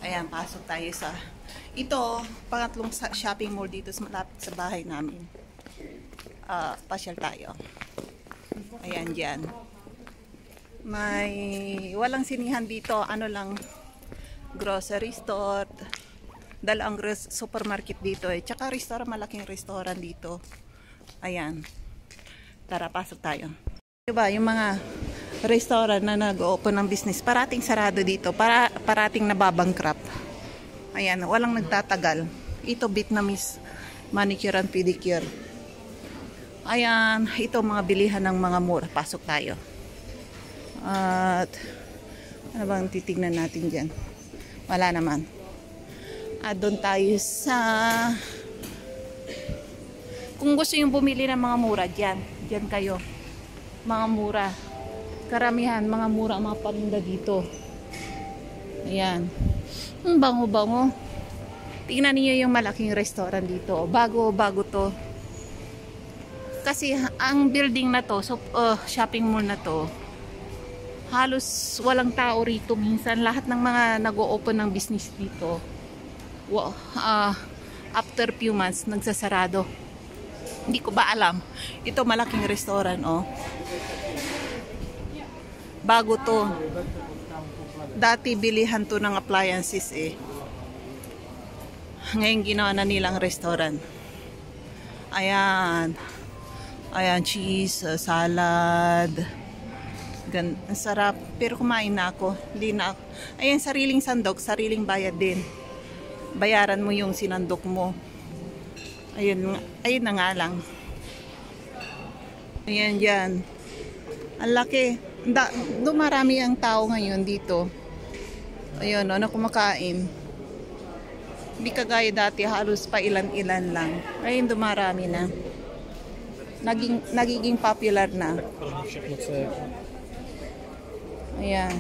Ayan, pasok tayo sa ito, pangatlong shopping mall dito sa malapit sa bahay namin. Pasyal tayo. Ayan, dyan. May walang sinihan dito, ano lang, grocery store. Dalaang supermarket dito eh. Tsaka restaurant, malaking restaurant dito. Ayan. Tara, pasok tayo. Diba, yung mga restaurant na nag-open ng business, parating sarado dito, parating nababankrupt. Ayan, walang nagtatagal. Ito Vietnamese manicure and pedicure. Ayan, ito mga bilihan ng mga mura. Pasok tayo. At ano bang titignan natin dyan? Wala naman. At doon tayo sa, kung gusto yung bumili ng mga mura, dyan kayo. Mga mura. Karamihan, mga mura, mga paninda dito. Ayan. Ang bango-bango. Tingnan niyo yung malaking restaurant dito. Bago to. Kasi ang building na to, shopping mall na to, halos walang tao rito minsan. Lahat ng mga nag-o-open ng business dito, after few months, nagsasarado. Hindi ko ba alam. Ito malaking restaurant, oh. Bago to. Dati bilihan to ng appliances eh. Ngayon ginawa na nilang restaurant. Ayan. Ayan, cheese, salad. Ang sarap. Pero kumain na ako. Hindi na ako. Ayan, sariling sandok, sariling bayad din. Bayaran mo yung sinandok mo. Ayun na nga lang. Ayan dyan. Ang laki. Dumarami ang tao ngayon dito. Ayun, ano kumakain. Hindi kagaya dati, halos pa ilan-ilan lang. Ngayon dumarami na. Nagiging popular na. Ayan.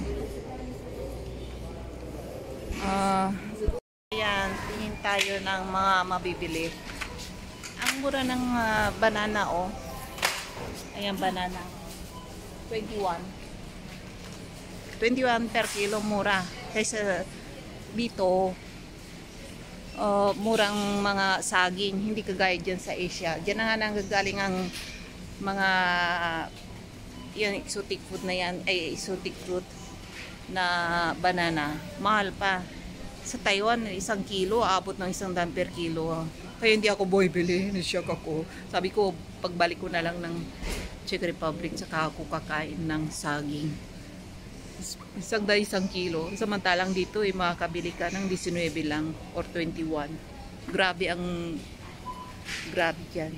Ayan, tingin tayo ng mga mabibili. Ang mura ng banana, oh. Ayan, banana. 21 per kilo, mura. Kaysa dito, murang mga saging. Hindi kagaya dyan sa Asia. Dyan na nga nanggagaling ang mga yan, exotic food na yan. Ay, exotic fruit na banana. Mahal pa. Sa Taiwan, 1 kilo, abot ng 100 per kilo. Kaya hindi ako bili. Nashock ako. Sabi ko, pagbalik ko na lang ng Czech Republic, saka ako kakain ng saging. 1 kilo. Samantalang dito, makakabili ka ng 19 lang or 21. Grabe dyan.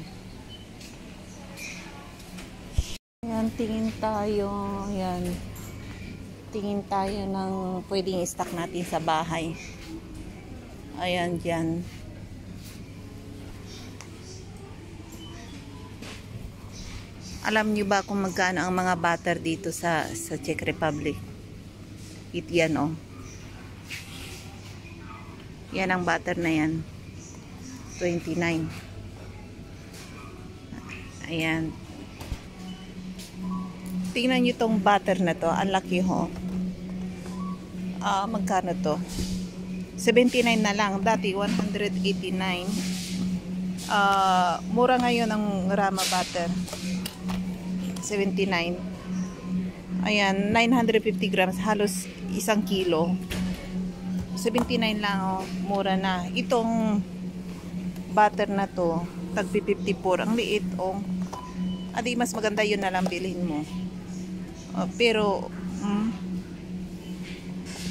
Ayan, tingin tayo. Ayan. Tingin tayo ng pwedeng i-stock natin sa bahay. Ayan, dyan. Alam niyo ba kung magkano ang mga butter dito sa Czech Republic? Yan, oh. Yan ang butter na yan. 29. Ayan. Tingnan niyo tong butter na to. Ang laki, ho. Magkano to? 79 na lang. Dati 189. Mura ngayon ang Rama butter. 79. Ayan, 950 grams, halos 1 kilo. 79 lang, oh, mura na. Itong butter na to, tag 54, ang liit, oh. Adi, mas maganda yun na lang bilhin mo. Pero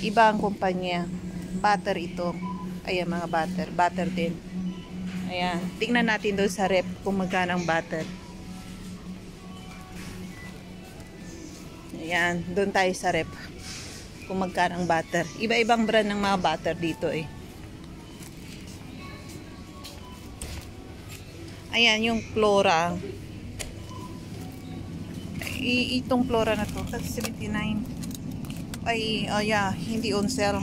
iba ang kumpanya. Butter ito. Ayan, mga butter din. Ayan, tingnan natin doon sa rep kung magkano ang butter. Ayan, doon tayo sa rep kung magkano ang butter. Iba-ibang brand ng mga butter dito eh. Ayan, yung Flora. Itong Flora na to, 79. Ay, yeah, hindi on sale.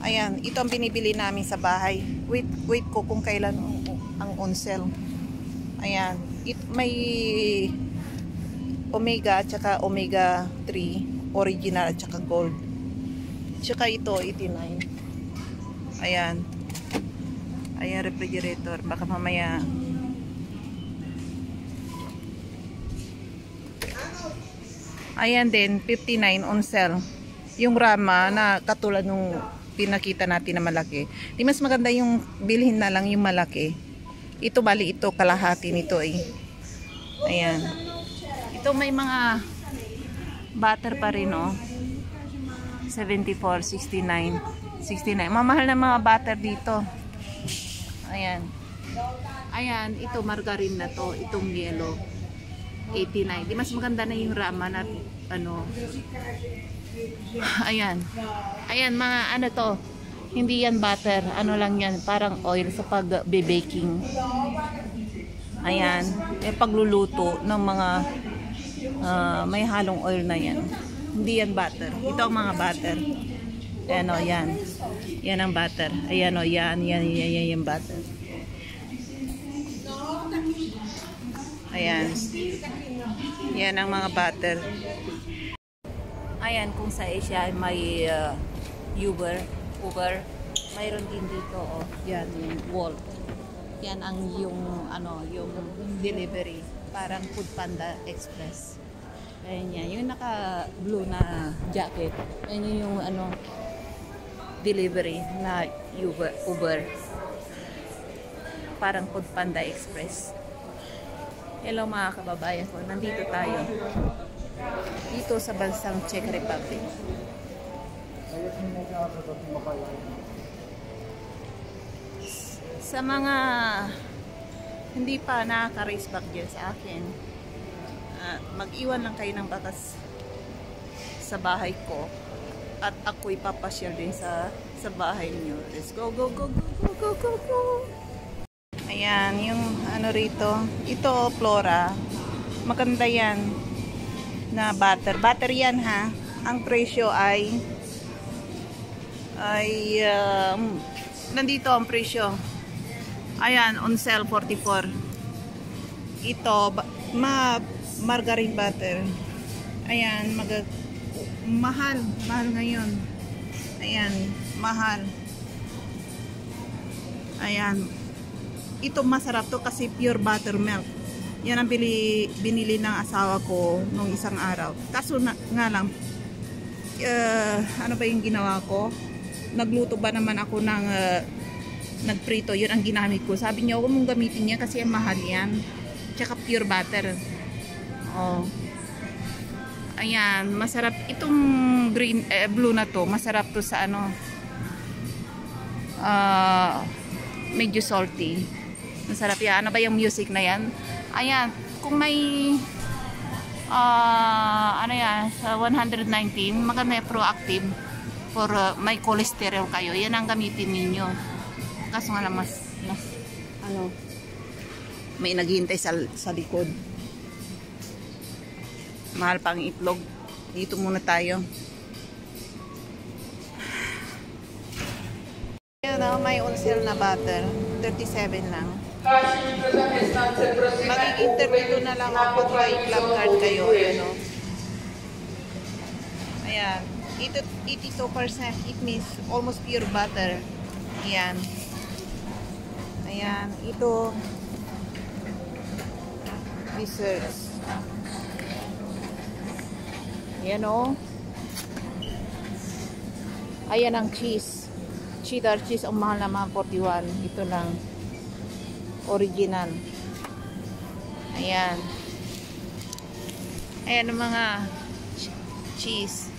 Ayan, ito ang binibili namin sa bahay. Wait ko kung kailan ang on sale. Ayan, may Omega at saka Omega 3 original at saka gold. Tsaka ito 89. Ayan. Ayan, refrigerator. Baka mamaya. Ayan din, 59 on sale. Yung Rama na katulad nung pinakita natin na malaki. Di mas maganda yung bilhin na lang yung malaki. Ito bali ito, kalahati nito eh. Ayan. Ito may mga butter pa rin oh. 74, 69, 69. Mamahal na mga butter dito. Ayan. Ayan, ito margarine na to. Itong yellow. 89. Di mas maganda na yung Rama na ano. Ayan. Ayan, mga ano to. Hindi yan butter. Ano lang yan. Parang oil sa pag-baking. Ayan. Yung pagluluto ng mga may halong oil na yan. Hindi yan butter. Ito ang mga butter. Ayan o, yan. Yan ang butter. Ayan o, yan yung butter. Ayan. Yan ang mga butter. Ayan, kung sa Asia may Uber, mayroon din dito oh. Yan yung Wolt. Yan ang yung ano, yung delivery, parang Food Panda Express. Ayan yan, yung naka-blue na jacket. Ayan yung ano, delivery na Uber. Parang Food Panda Express. Hello mga kababayan ko, nandito tayo. Dito sa bansang Czech Republic. Sa mga hindi pa nakaka-race back dyan sa akin, mag-iwan lang kayo ng bakas sa bahay ko at ako'y papasyal din sa bahay niyo. Let's go, go, go, go, go, go, go, go. Ayan, yung ano rito. Ito, Flora. Maganda yan na butter. Butter yan ha. Ang presyo ay nandito ang presyo. Ayan, on sale 44. Ito, margarine butter. Ayan, mahal ngayon. Ayan, mahal. Ayan. Ito masarap to kasi pure buttermilk. Yan ang binili ng asawa ko nung isang araw. Kaso nga lang, ano ba yung ginawa ko? Nagluto ba naman ako ng nagprito, yun ang ginamit ko. Sabi niya, huwag mong gamitin yan kasi mahal yan. Tsaka pure butter. Oh. Ayan, masarap. Itong green, blue na to, masarap to sa ano, medyo salty. Masarap yan. Ano ba yung music na yan? Ayan, kung may ano yan, sa 119, maganda proactive for may cholesterol kayo. Yan ang gamitin ninyo. Kaso nga lang mas ano, may naghihintay sa likod. Mahal pang itlog. Dito muna tayo. Ayan na, may on sale na butter. 37 lang. Mag-interview na lang ako pag may club card kayo. Ayan o. Ayan. 82%. It means almost pure butter. Ayan. Ayan. Ito. Desserts. Ayan o. Ayan ang cheese. Cheddar cheese. Ang mahal naman 41. Ito lang. Original. Ayan. Ayan ang mga cheese.